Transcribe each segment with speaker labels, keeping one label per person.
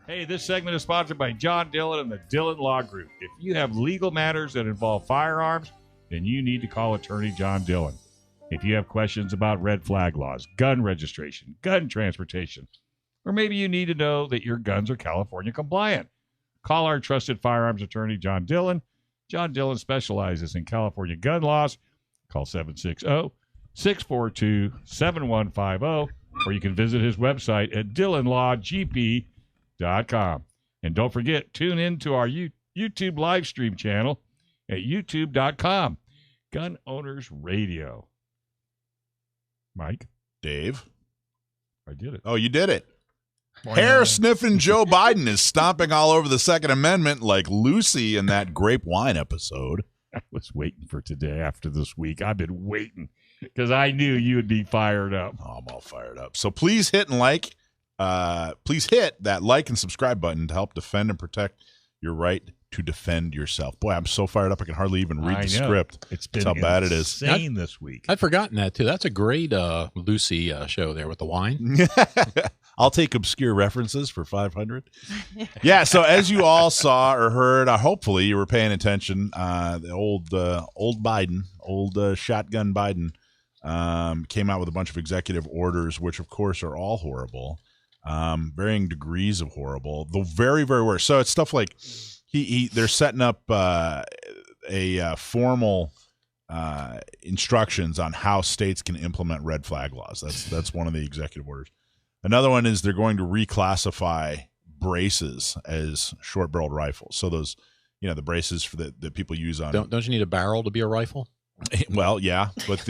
Speaker 1: Hey, this segment is sponsored by John Dillon and the Dillon Law Group. If you have legal matters that involve firearms, then you need to call attorney John Dillon. If you have questions about red flag laws, gun registration, gun transportation, or maybe you need to know that your guns are California compliant, call our trusted firearms attorney, John Dillon. John Dillon specializes in California gun laws. Call 760-642-7150, or you can visit his website at DillonLawGP.com. And don't forget, tune in to our YouTube live stream channel at youtube.com. Gun Owners Radio. Mike?
Speaker 2: Dave?
Speaker 1: I did it.
Speaker 2: Oh, you did it. Hair-sniffing Joe Biden is stomping all over the Second Amendment like Lucy in that grape wine episode.
Speaker 1: I was waiting for today after this week. I've been waiting because I knew you would be fired up.
Speaker 2: Oh, I'm all fired up. So please hit and like. Please hit that like and subscribe button to help defend and protect your right to defend yourself. Boy, I'm so fired up I can hardly even read the script.
Speaker 1: It's been
Speaker 2: That's how bad it is.
Speaker 1: Insane this week.
Speaker 3: I'd forgotten that too. That's a great Lucy show there with the wine.
Speaker 2: I'll take obscure references for 500. Yeah, so as you all saw or heard, hopefully you were paying attention. The old Biden, shotgun Biden, came out with a bunch of executive orders, which of course are all horrible, varying degrees of horrible. The very, very worst. So it's stuff like they're setting up a formal instructions on how states can implement red flag laws. That's one of the executive orders. Another one is they're going to reclassify braces as short-barreled rifles. So those, the braces for that people use on.
Speaker 3: Don't you need a barrel to be a rifle?
Speaker 2: Well, yeah, but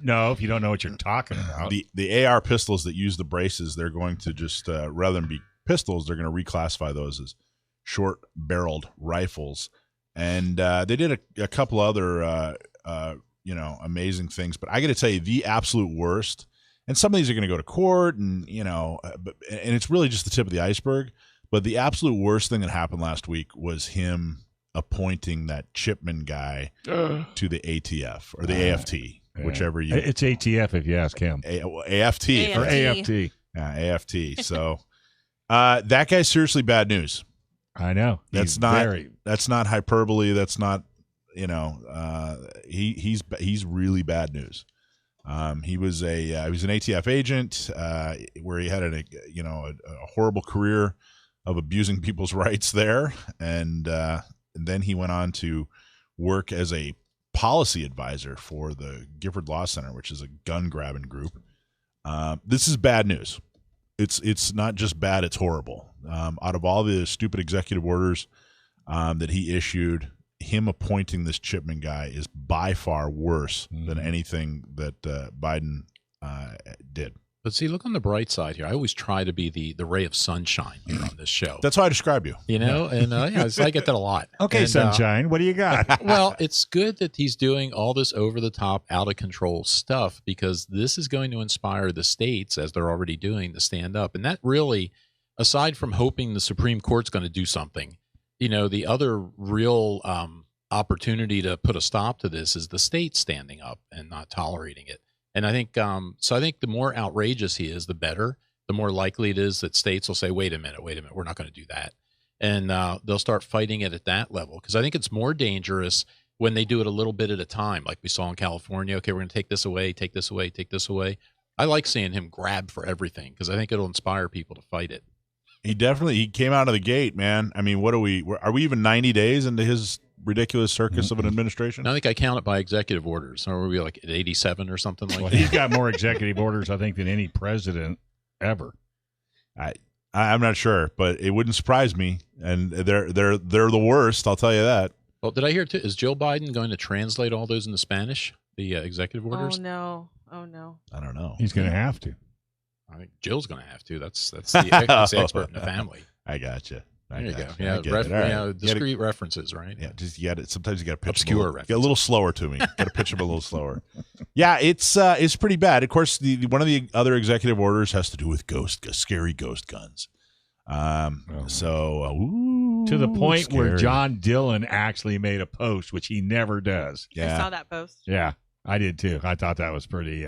Speaker 1: no, if you don't know what you're talking about,
Speaker 2: the AR pistols that use the braces, they're going to just rather than be pistols, they're going to reclassify those as short-barreled rifles. And they did a couple other amazing things. But I got to tell you, the absolute worst. And some of these are going to go to court, and and it's really just the tip of the iceberg. But the absolute worst thing that happened last week was him appointing that Chipman guy to the ATF or the AFT, whichever you.
Speaker 1: It's ATF if you ask him.
Speaker 2: AFT
Speaker 1: or AFT.
Speaker 2: Yeah, AFT. So that guy's seriously bad news.
Speaker 1: I know.
Speaker 2: That's not hyperbole. That's not. He's really bad news. He was an ATF agent where he had a horrible career of abusing people's rights there, and then he went on to work as a policy advisor for the Gifford Law Center, which is a gun grabbing group. This is bad news. It's not just bad; it's horrible. Out of all the stupid executive orders that he issued, him appointing this Chipman guy is by far worse than anything that Biden did.
Speaker 3: But see, look on the bright side here. I always try to be the ray of sunshine here on this show.
Speaker 2: That's how I describe you.
Speaker 3: And I get that a lot.
Speaker 1: Okay,
Speaker 3: and,
Speaker 1: sunshine, what do you got?
Speaker 3: Well, it's good that he's doing all this over-the-top, out-of-control stuff because this is going to inspire the states, as they're already doing, to stand up. And that really, aside from hoping the Supreme Court's going to do something, the other real opportunity to put a stop to this is the state standing up and not tolerating it. And I think I think the more outrageous he is, the better. The more likely it is that states will say, wait a minute, we're not going to do that. And they'll start fighting it at that level. Because I think it's more dangerous when they do it a little bit at a time, like we saw in California. Okay, we're going to take this away, take this away, take this away. I like seeing him grab for everything because I think it'll inspire people to fight it.
Speaker 2: He came out of the gate, man. I mean, are we even 90 days into his ridiculous circus of an administration?
Speaker 3: I think I count it by executive orders. Or were we like at 87 or something like that?
Speaker 1: He's got more executive orders, I think, than any president ever.
Speaker 2: I'm not sure, but it wouldn't surprise me. And they're the worst, I'll tell you that.
Speaker 3: Well, did I hear too? Is Joe Biden going to translate all those into Spanish? The executive orders?
Speaker 4: Oh no.
Speaker 2: I don't know.
Speaker 1: He's going to have to.
Speaker 3: I think Jill's going to have to. That's the expert in the family.
Speaker 2: I got you.
Speaker 3: There you go. Yeah, discrete references, right?
Speaker 2: Yeah, just sometimes you got to pitch
Speaker 3: obscure
Speaker 2: references. Get a little slower to me. Got to pitch them a little slower. Yeah, it's pretty bad. Of course, one of the other executive orders has to do with scary ghost guns. To
Speaker 1: the point where John Dillon actually made a post, which he never does.
Speaker 4: Yeah. I saw that post.
Speaker 1: Yeah, I did too. I thought that was pretty.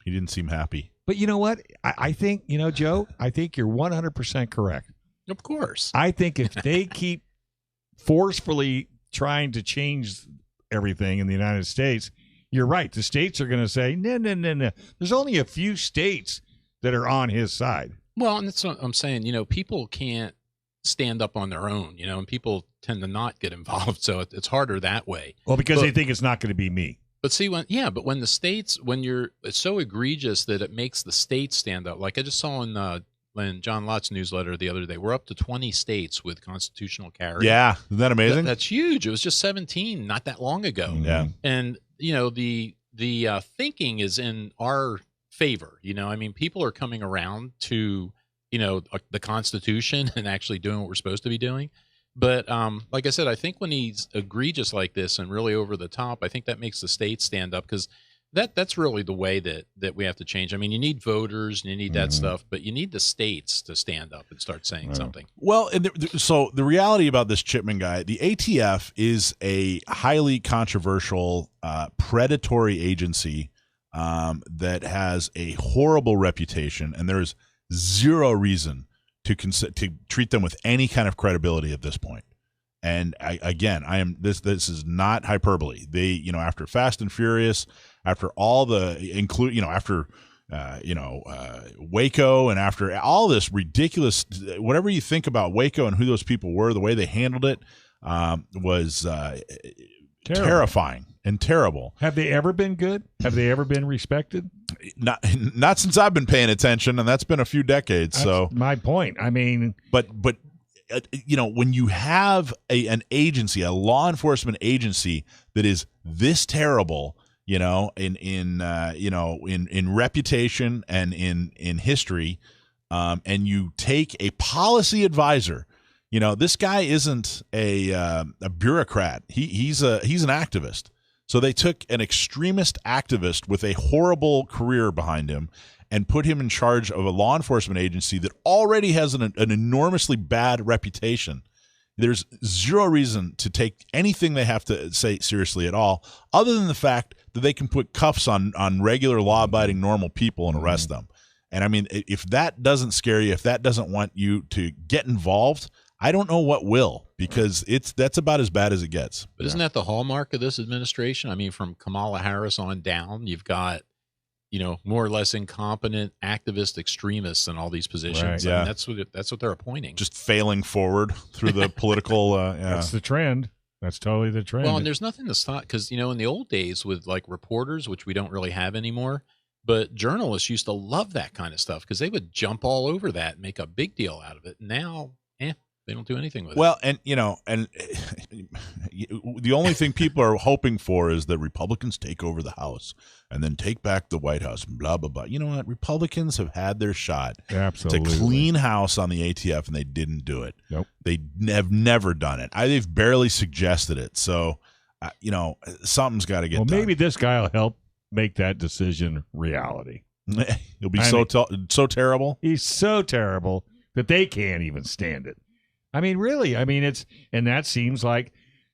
Speaker 2: He didn't seem happy.
Speaker 1: But you know what? I think, Joe, I think you're 100% correct.
Speaker 3: Of course.
Speaker 1: I think if they keep forcefully trying to change everything in the United States, you're right. The states are going to say, no. There's only a few states that are on his side.
Speaker 3: Well, and that's what I'm saying. People can't stand up on their own, and people tend to not get involved. So it's harder that way.
Speaker 1: Well, because they think it's not going to be me.
Speaker 3: But see, when the states, it's so egregious that it makes the states stand up. Like I just saw in John Lott's newsletter the other day, we're up to 20 states with constitutional carry.
Speaker 2: Yeah. Isn't that amazing?
Speaker 3: That's huge. It was just 17 not that long ago.
Speaker 2: Yeah.
Speaker 3: And, the thinking is in our favor. People are coming around to, the Constitution and actually doing what we're supposed to be doing. But like I said, I think when he's egregious like this and really over the top, I think that makes the states stand up, because that's really the way that we have to change. You need voters and you need that stuff, but you need the states to stand up and start saying something.
Speaker 2: Well, and so the reality about this Chipman guy, the ATF is a highly controversial, predatory agency that has a horrible reputation, and there's zero reason to treat them with any kind of credibility at this point. And this is not hyperbole. They, after Fast and Furious, after all the after Waco, and after all this ridiculous, whatever you think about Waco and who those people were, the way they handled it was terrifying and terrible.
Speaker 1: Have they ever been good? Have they ever been respected?
Speaker 2: Not since I've been paying attention, and that's been a few decades.
Speaker 1: That's my point.
Speaker 2: But when you have an agency, a law enforcement agency that is this terrible, in reputation and in history, and you take a policy advisor, this guy isn't a bureaucrat. He's an activist. So they took an extremist activist with a horrible career behind him and put him in charge of a law enforcement agency that already has an enormously bad reputation. There's zero reason to take anything they have to say seriously at all, other than the fact that they can put cuffs on regular law-abiding normal people and arrest them. And if that doesn't scare you, if that doesn't want you to get involved, I don't know what will, because that's about as bad as it gets.
Speaker 3: But isn't that the hallmark of this administration? From Kamala Harris on down, you've got, more or less incompetent activist extremists in all these positions.
Speaker 1: Right.
Speaker 2: Yeah.
Speaker 3: That's what they're appointing.
Speaker 2: Just failing forward through the political.
Speaker 1: That's the trend. That's totally the trend.
Speaker 3: Well, and there's nothing to stop, because, in the old days with like reporters, which we don't really have anymore, but journalists used to love that kind of stuff because they would jump all over that and make a big deal out of it. Now, they don't do anything with it.
Speaker 2: Well, and the only thing people are hoping for is that Republicans take over the House and then take back the White House and blah, blah, blah. You know what? Republicans have had their shot to clean house on the ATF, and they didn't do it.
Speaker 1: Nope.
Speaker 2: They have never done it. They've barely suggested it. So, something's got to get done.
Speaker 1: Well, maybe this guy will help make that decision reality.
Speaker 2: He'll be so terrible.
Speaker 1: He's so terrible that they can't even stand it. Really, and that seems like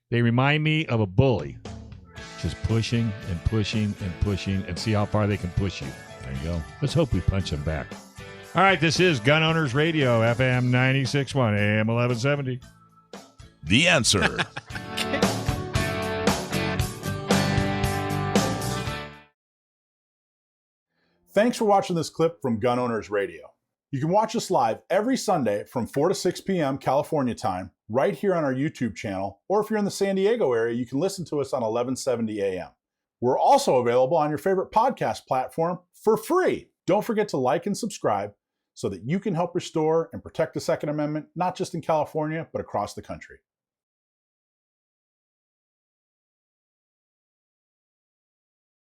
Speaker 1: they remind me of a bully, just pushing and pushing and pushing, and see how far they can push you. There you go. Let's hope we punch them back. All right, this is Gun Owners Radio, FM 96.1, AM 1170.
Speaker 2: The Answer.
Speaker 5: Thanks for watching this clip from Gun Owners Radio. You can watch us live every Sunday from 4 to 6 p.m. California time, right here on our YouTube channel, or if you're in the San Diego area, you can listen to us on 1170 a.m. We're also available on your favorite podcast platform for free. Don't forget to like and subscribe so that you can help restore and protect the Second Amendment, not just in California, but across the country.